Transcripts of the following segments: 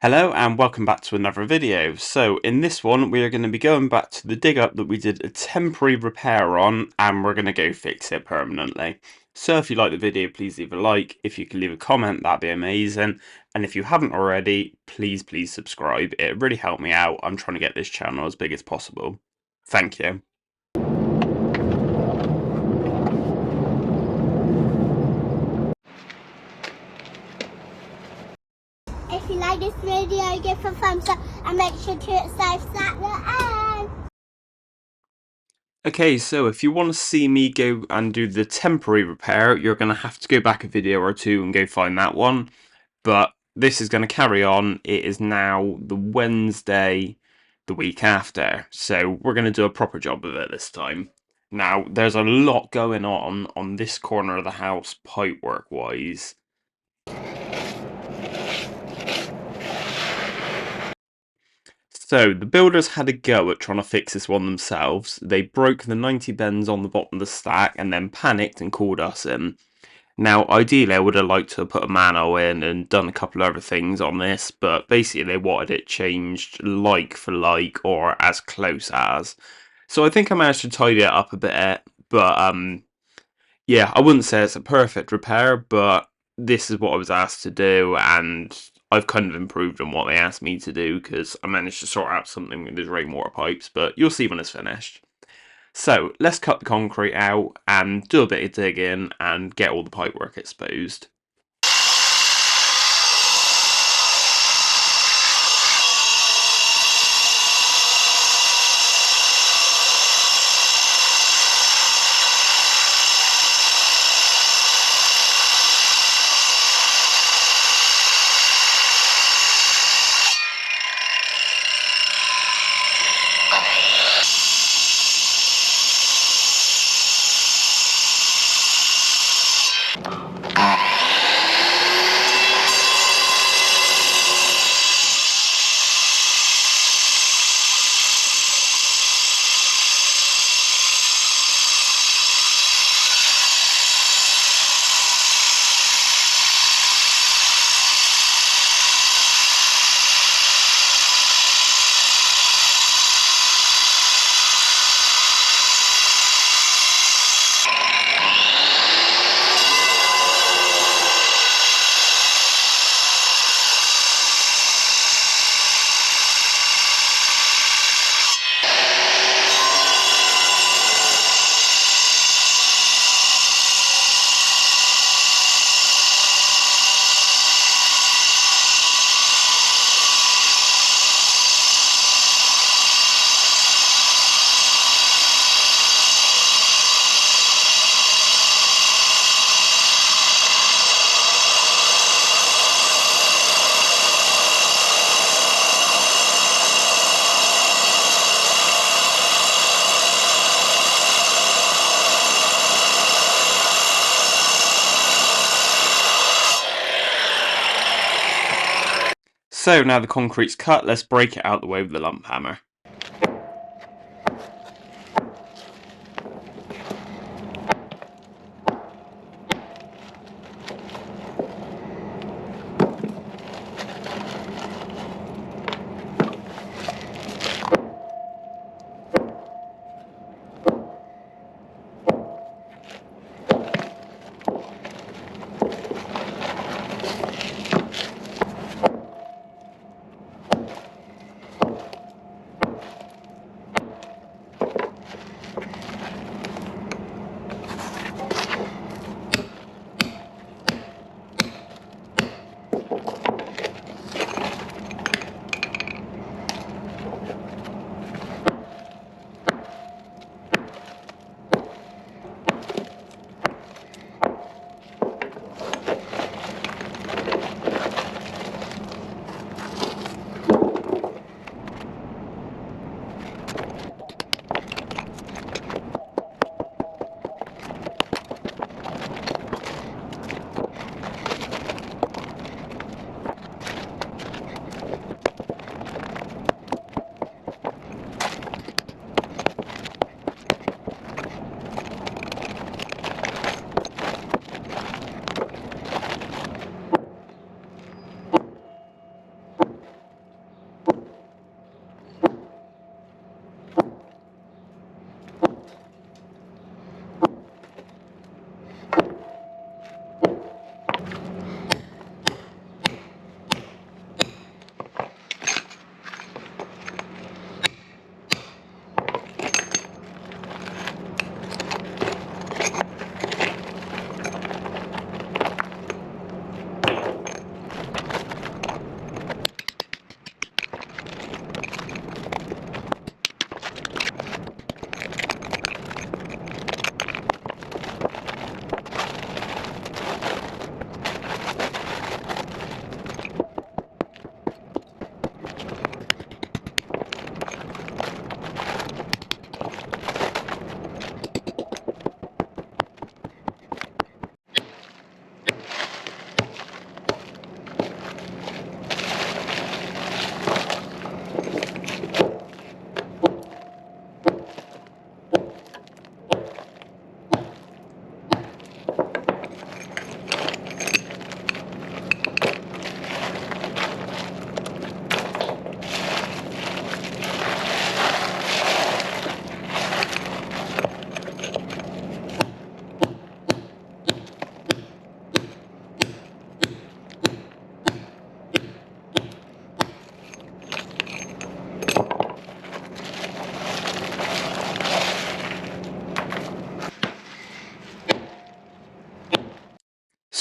Hello and welcome back to another video. So in this one we are going to be going back to the dig up that we did a temporary repair on, and we're going to go fix it permanently. So if you like the video, please leave a like. If you could leave a comment, that'd be amazing. And if you haven't already, please subscribe. It really helped me out. I'm trying to get this channel as big as possible. Thank you. If you like this video, give a thumbs up and make sure to subscribe at the end. Okay, so if you want to see me go and do the temporary repair, you're going to have to go back a video or two and go find that one. But this is going to carry on. It is now the Wednesday the week after, so we're going to do a proper job of it this time. Now, there's a lot going on this corner of the house pipework wise. So, the builders had a go at trying to fix this one themselves. They broke the 90 bends on the bottom of the stack and then panicked and called us in. Now, ideally, I would have liked to have put a mano in and done a couple of other things on this, but basically they wanted it changed like for like, or as close as. So I think I managed to tidy it up a bit, but yeah, I wouldn't say it's a perfect repair, but this is what I was asked to do, and I've kind of improved on what they asked me to do, because I managed to sort out something with these rainwater pipes, but you'll see when it's finished. So let's cut the concrete out and do a bit of digging and get all the pipework exposed. So now the concrete's cut, let's break it out the way with the lump hammer.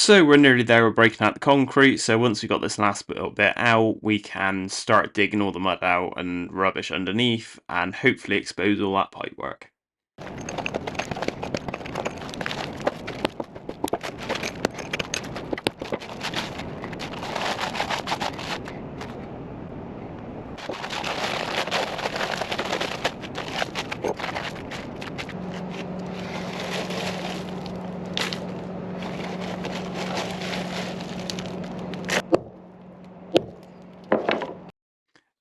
So we're nearly there, we're breaking out the concrete, so once we've got this last little bit out, we can start digging all the mud out and rubbish underneath, and hopefully expose all that pipework.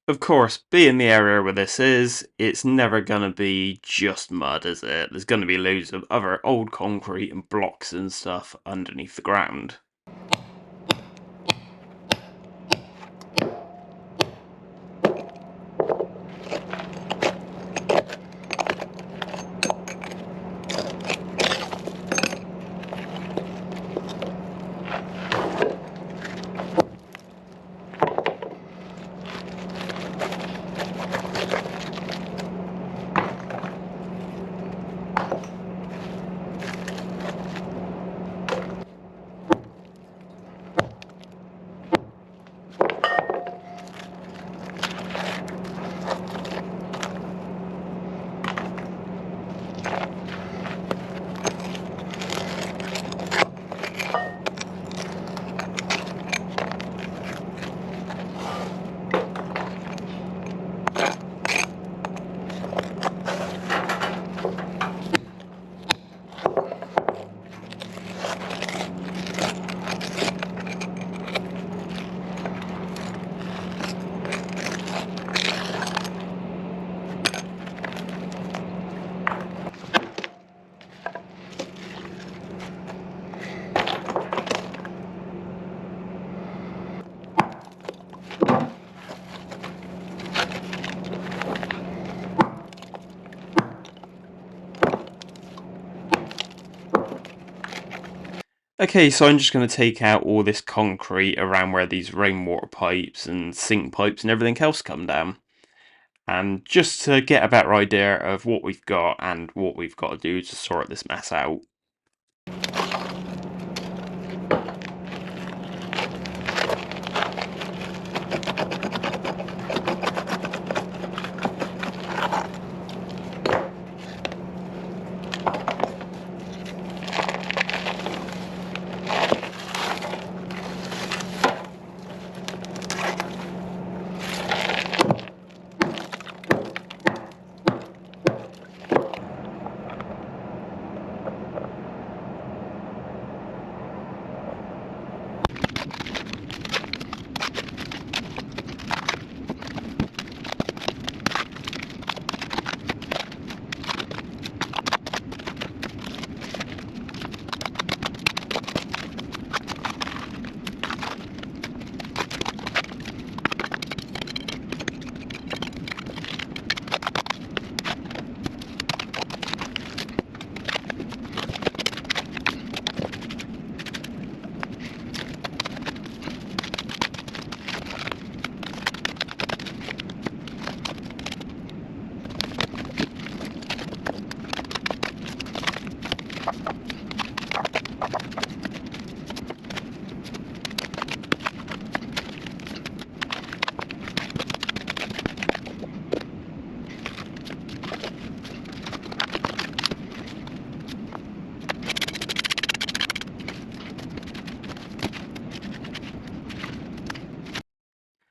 Of course, being the area where this is, it's never gonna be just mud, is it? There's gonna be loads of other old concrete and blocks and stuff underneath the ground. Okay, so I'm just going to take out all this concrete around where these rainwater pipes and sink pipes and everything else come down. And just to get a better idea of what we've got and what we've got to do to sort this mess out.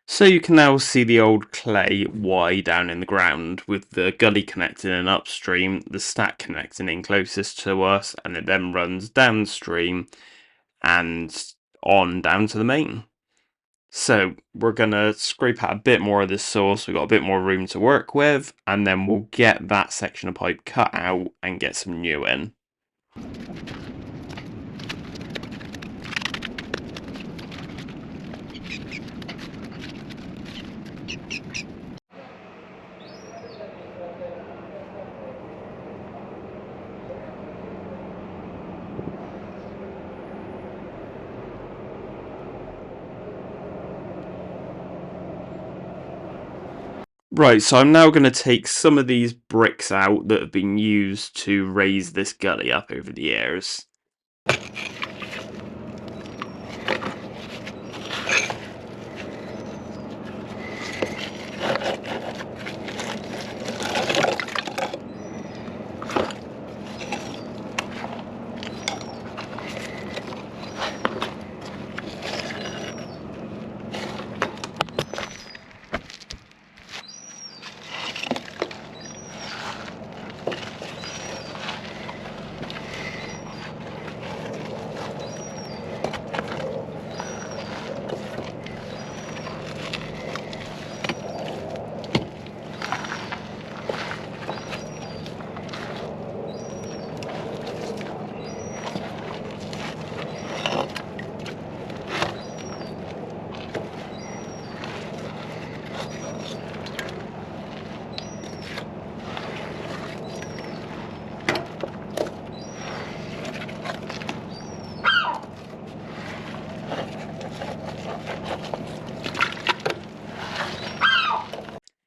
So you can now see the old clay Y down in the ground with the gully connecting in upstream, the stack connecting in closest to us, and it then runs downstream and on down to the main. So we're going to scrape out a bit more of this soil so we've got a bit more room to work with, and then we'll get that section of pipe cut out and get some new in. Right, so I'm now going to take some of these bricks out that have been used to raise this gully up over the years.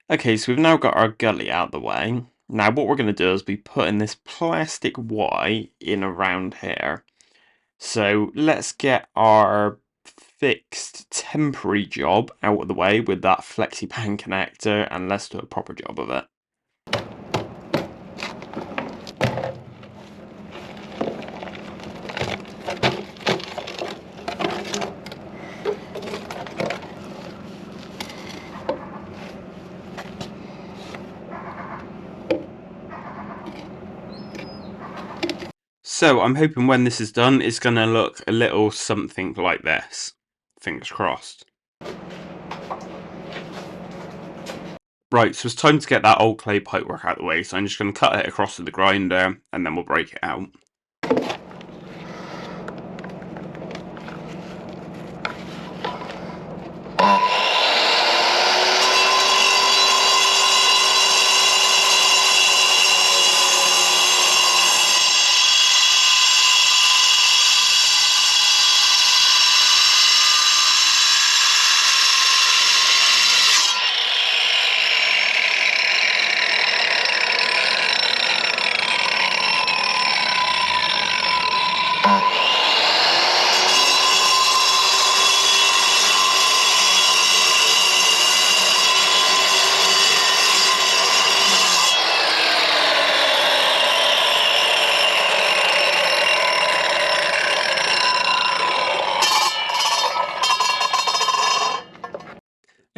Okay, so we've now got our gully out of the way. Now what we're going to do is be putting this plastic Y in around here. So let's get our fixed temporary job out of the way with that FlexiPan connector, and let's do a proper job of it. So I'm hoping when this is done, it's going to look a little something like this. Fingers crossed. Right, so it's time to get that old clay pipework out of the way, so I'm just going to cut it across with the grinder, and then we'll break it out.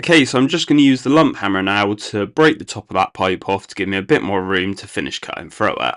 Okay, so I'm just going to use the lump hammer now to break the top of that pipe off to give me a bit more room to finish cutting through it.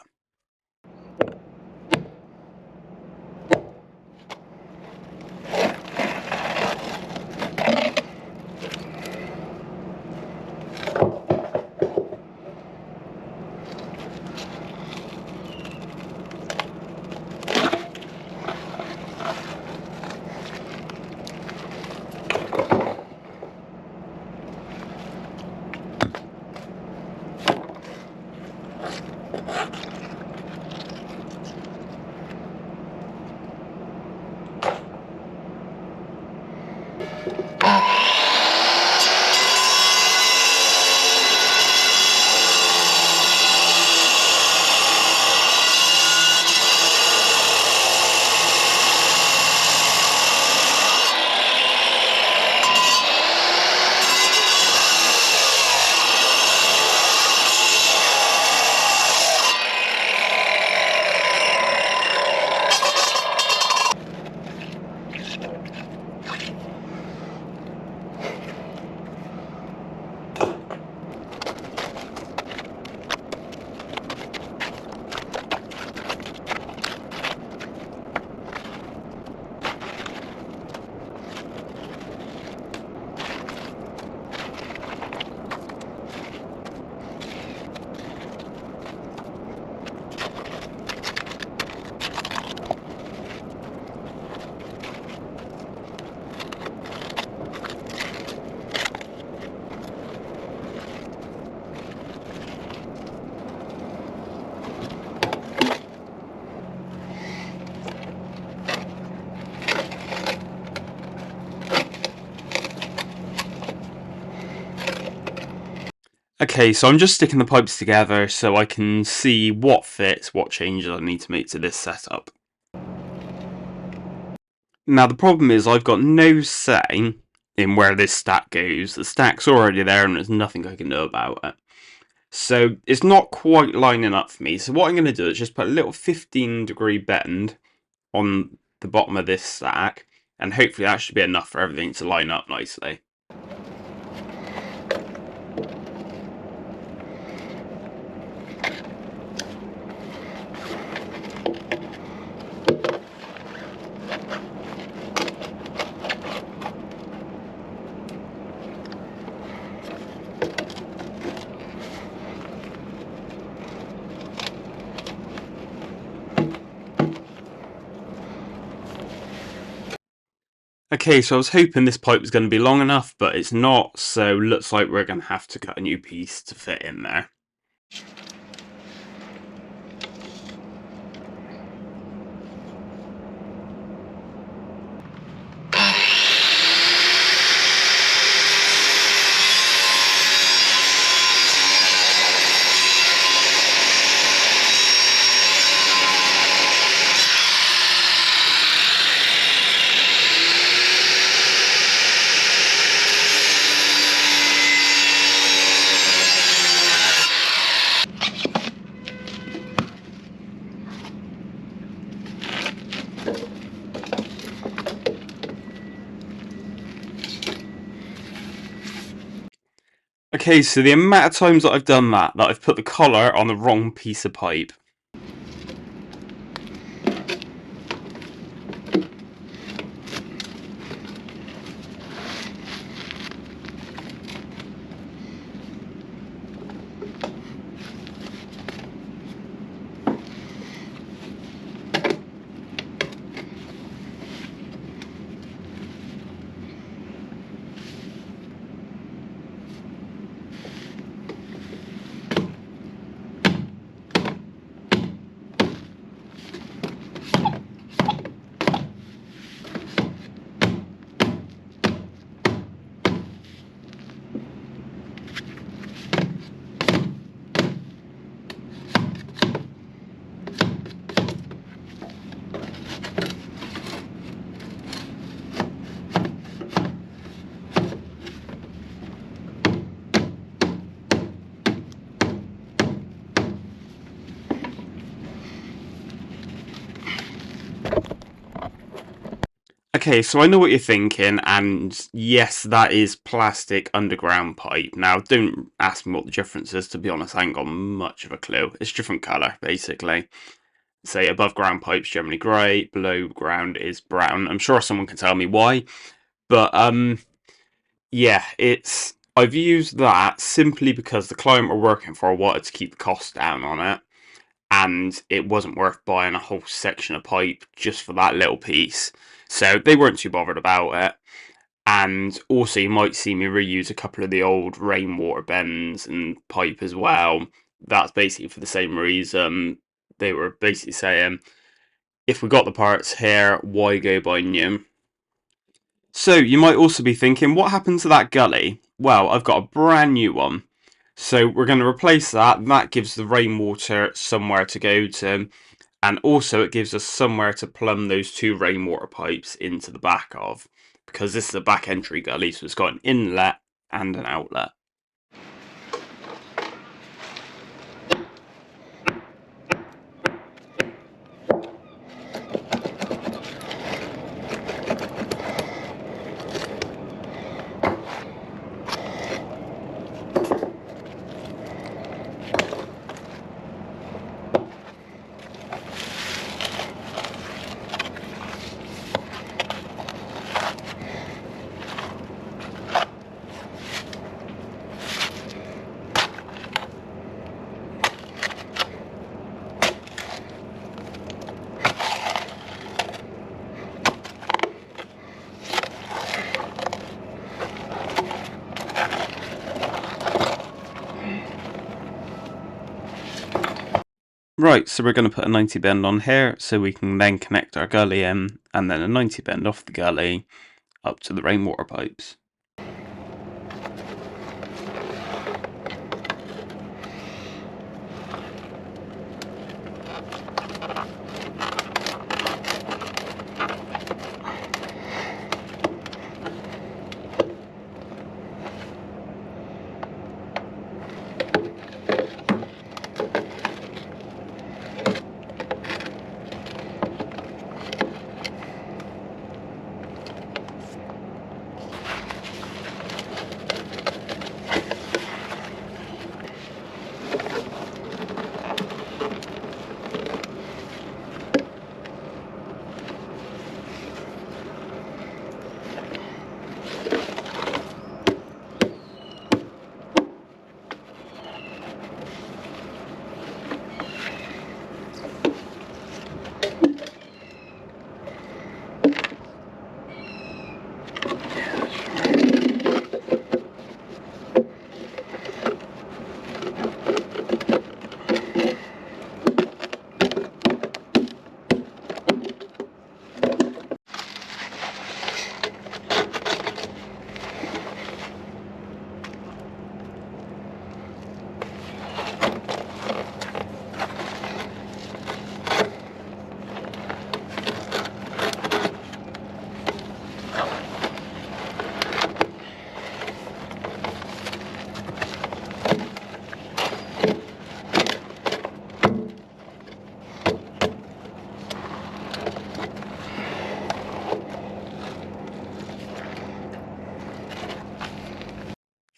Okay, so I'm just sticking the pipes together so I can see what fits, what changes I need to make to this setup. Now the problem is I've got no say in where this stack goes. The stack's already there and there's nothing I can do about it. So it's not quite lining up for me. So what I'm going to do is just put a little 15-degree bend on the bottom of this stack, and hopefully that should be enough for everything to line up nicely. Okay, so I was hoping this pipe was going to be long enough, but it's not, so looks like we're going to have to cut a new piece to fit in there. Okay, so the amount of times that I've done that I've put the collar on the wrong piece of pipe. Okay, so I know what you're thinking, and yes, that is plastic underground pipe. Now, don't ask me what the difference is, to be honest, I ain't got much of a clue. It's different colour, basically. Say, above ground pipe's generally grey, below ground is brown. I'm sure someone can tell me why, but, yeah, I've used that simply because the client we're working for wanted to keep the cost down on it, and it wasn't worth buying a whole section of pipe just for that little piece. So they weren't too bothered about it. And also, you might see me reuse a couple of the old rainwater bends and pipe as well. That's basically for the same reason. They were basically saying, if we got the parts here, why go buy new? So, you might also be thinking, what happened to that gully? Well, I've got a brand new one. So, we're going to replace that. That gives the rainwater somewhere to go to. And also, it gives us somewhere to plumb those two rainwater pipes into the back of. Because this is a back entry gully, so it's got an inlet and an outlet. Right, so we're going to put a 90 bend on here so we can then connect our gully in, and then a 90 bend off the gully up to the rainwater pipes.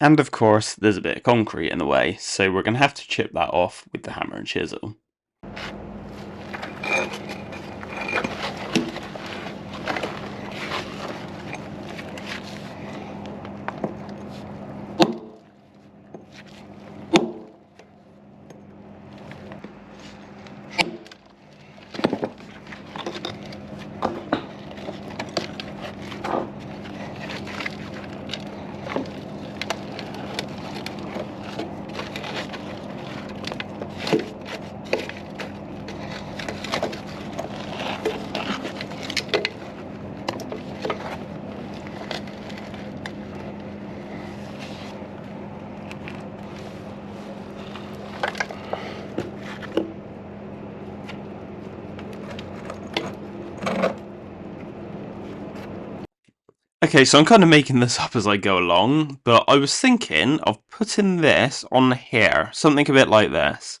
And of course, there's a bit of concrete in the way, so we're going to have to chip that off with the hammer and chisel. Okay, so I'm kind of making this up as I go along, but I was thinking of putting this on here, something a bit like this.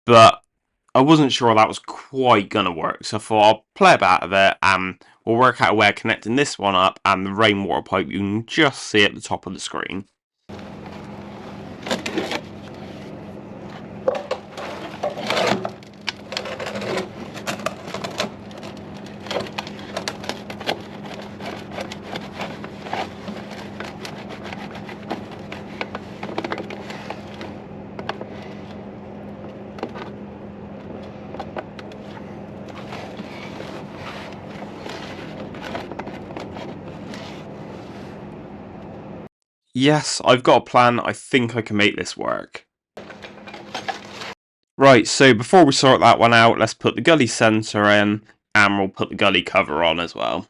But I wasn't sure that was quite going to work, so I thought I'll play about a bit and we'll work out a way of connecting this one up and the rainwater pipe you can just see at the top of the screen. Yes, I've got a plan. I think I can make this work. Right, so before we sort that one out, let's put the Gully sensor in, and we'll put the Gully cover on as well.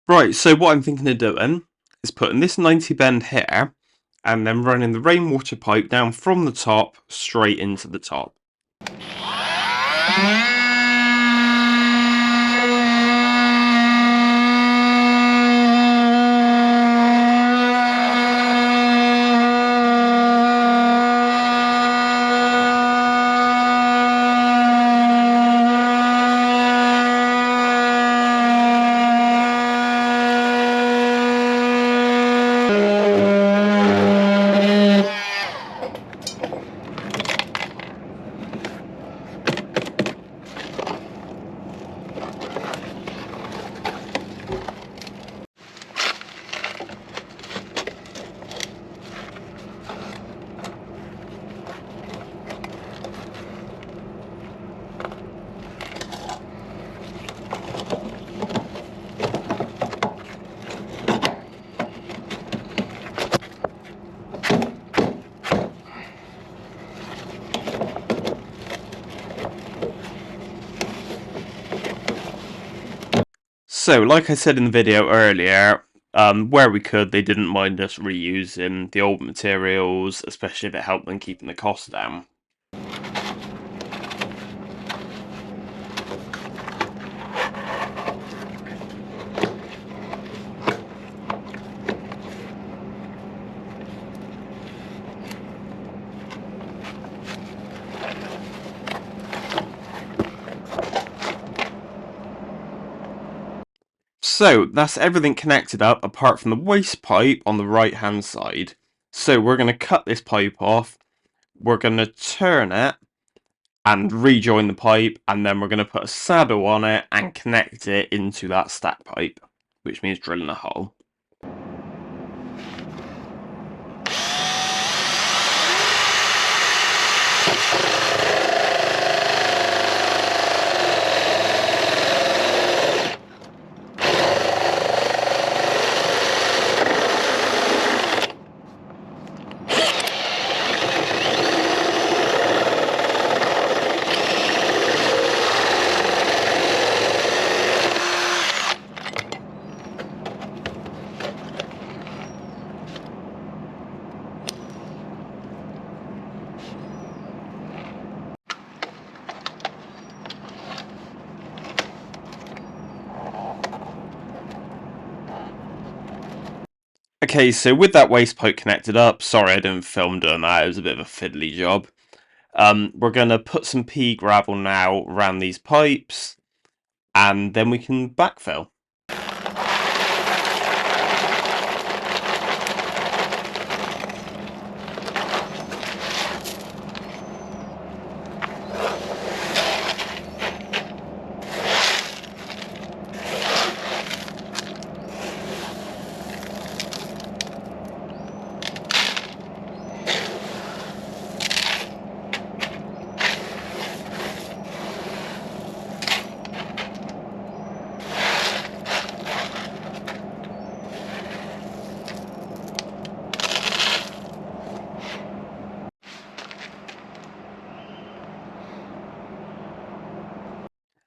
Right, so what I'm thinking of doing is putting this 90 bend here and then running the rainwater pipe down from the top straight into the top. So, like I said in the video earlier, where we could, they didn't mind us reusing the old materials, especially if it helped them keeping the cost down. So, that's everything connected up apart from the waste pipe on the right hand side. So we're going to cut this pipe off, we're going to turn it and rejoin the pipe, and then we're going to put a saddle on it and connect it into that stack pipe, which means drilling a hole. Okay, so with that waste pipe connected up, sorry I didn't film doing that, it was a bit of a fiddly job. We're going to put some pea gravel now around these pipes, and then we can backfill.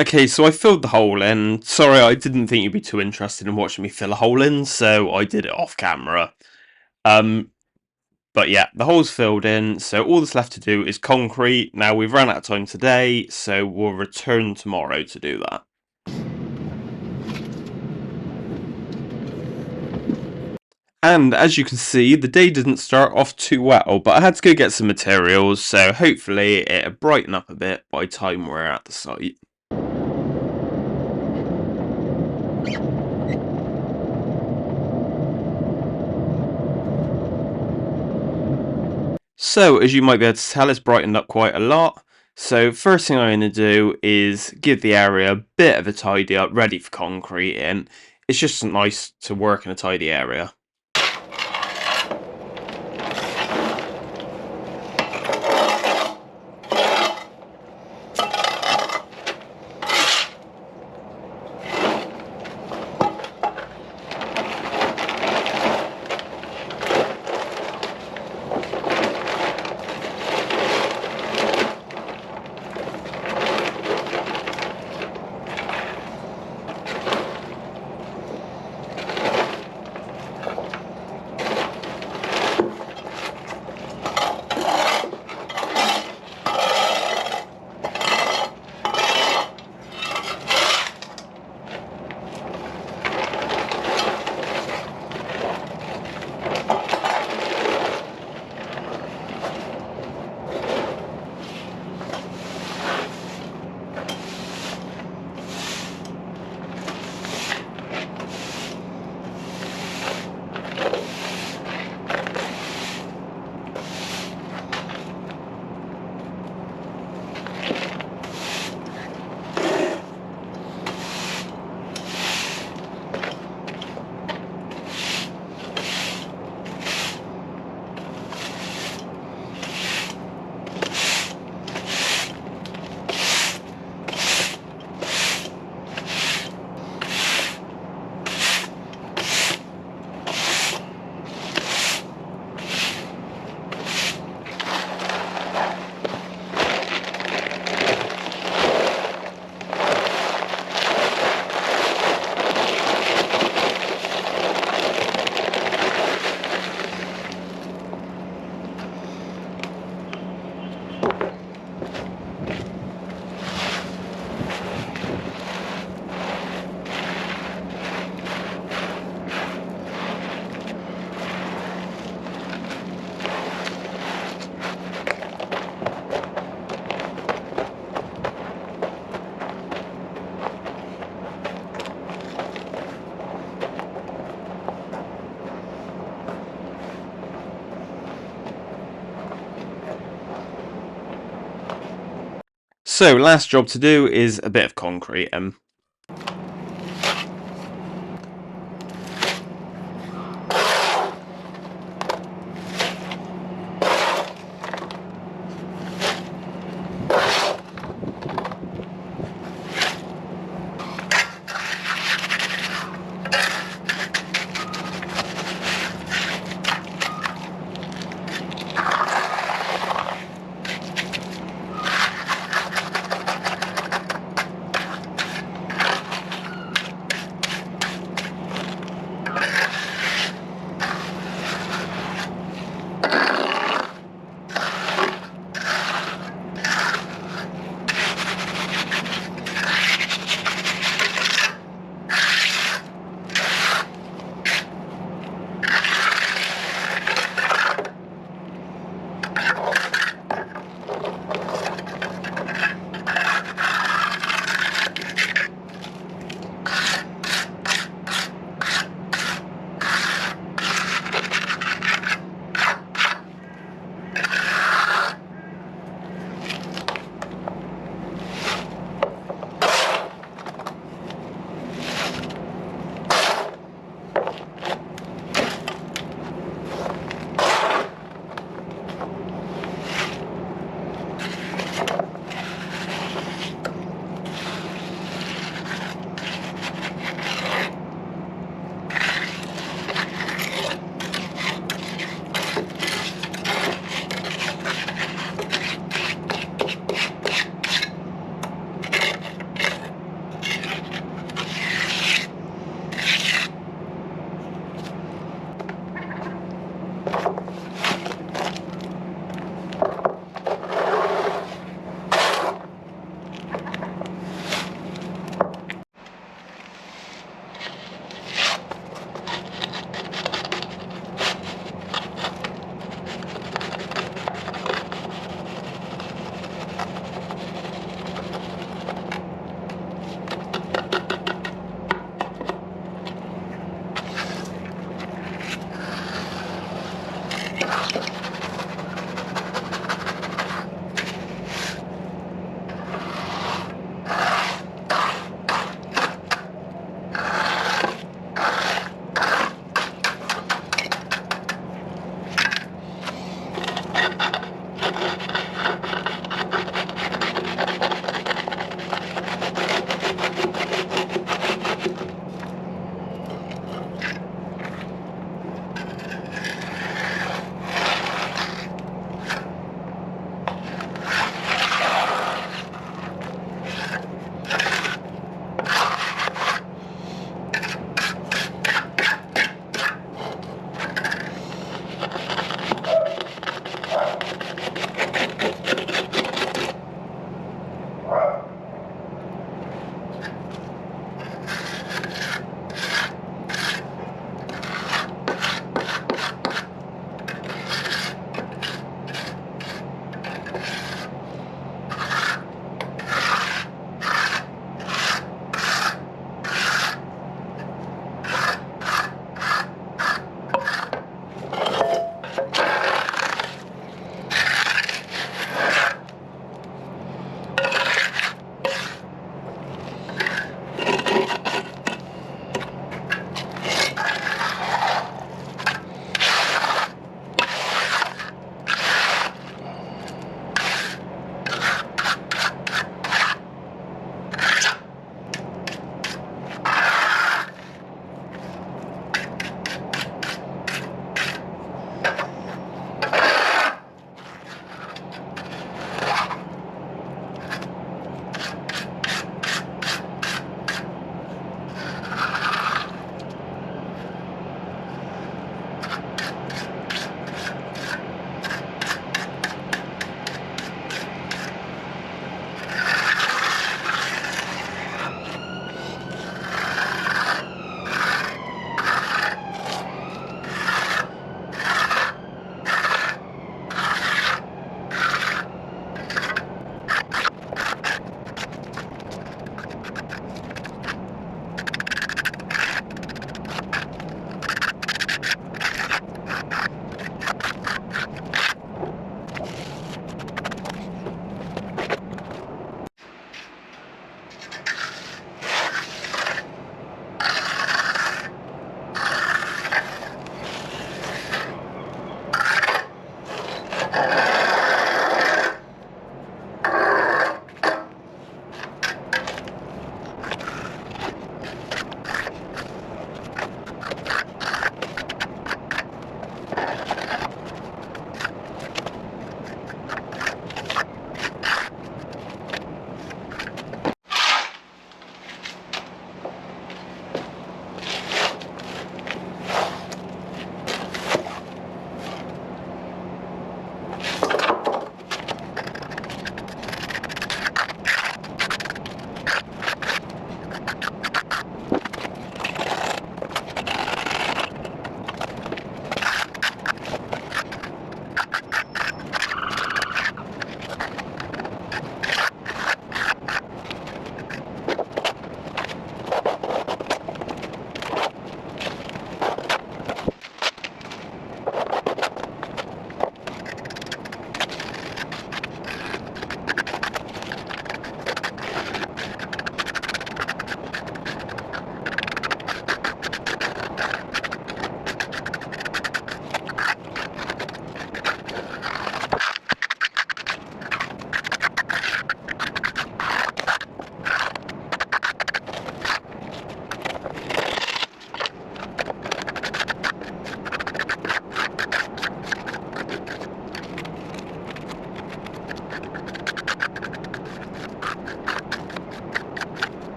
Okay, so I filled the hole in. Sorry, I didn't think you'd be too interested in watching me fill a hole in, so I did it off camera. But yeah, the hole's filled in, so all that's left to do is concrete. Now, we've run out of time today, so we'll return tomorrow to do that. And as you can see, the day didn't start off too well, but I had to go get some materials, so hopefully it'll brighten up a bit by the time we're at the site. So, as you might be able to tell, it's brightened up quite a lot. So, first thing I'm going to do is give the area a bit of a tidy up, ready for concrete in. It's just nice to work in a tidy area. So, last job to do is a bit of concrete.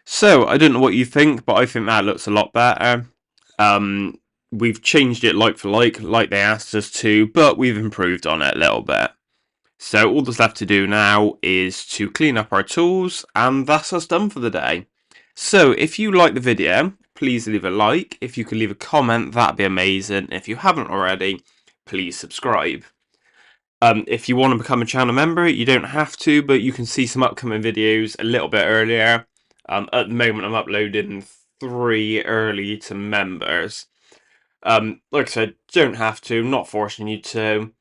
So, I don't know what you think, but I think that looks a lot better. We've changed it like for like they asked us to, but we've improved on it a little bit. So all that's left to do now is to clean up our tools, and that's us done for the day. So if you like the video, please leave a like. If you could leave a comment, that'd be amazing. If you haven't already, please subscribe. If you want to become a channel member, you don't have to, but you can see some upcoming videos a little bit earlier. At the moment, I'm uploading 3 early to members. Like I said, don't have to, I'm not forcing you to,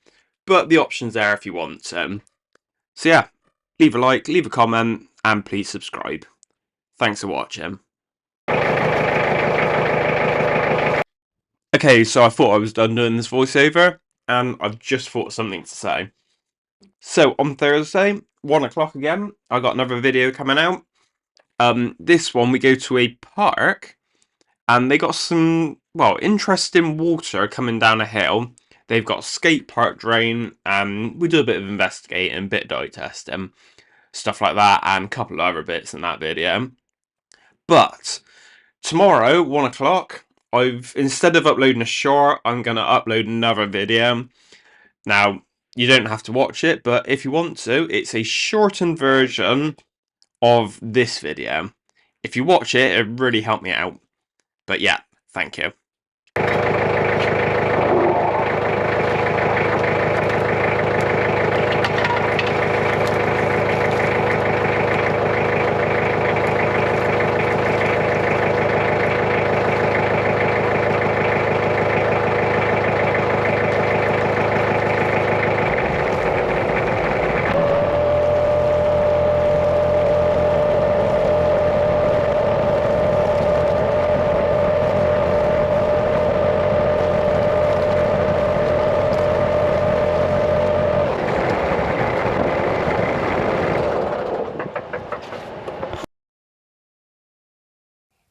but the option's there if you want to. So yeah, leave a like, leave a comment, and please subscribe. Thanks for watching. Okay, so I thought I was done doing this voiceover, and I've just thought of something to say. So on Thursday, 1 o'clock again, I got another video coming out. This one we go to a park, and they got some, well, interesting water coming down a hill. They've got a skate park drain, and we do a bit of investigating, bit dye testing, stuff like that, and a couple of other bits in that video. But tomorrow, 1 o'clock, instead of uploading a short, I'm going to upload another video. Now, you don't have to watch it, but if you want to, it's a shortened version of this video. If you watch it, it really helped me out. But yeah, thank you.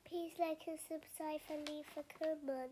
Please like and subscribe and leave a comment.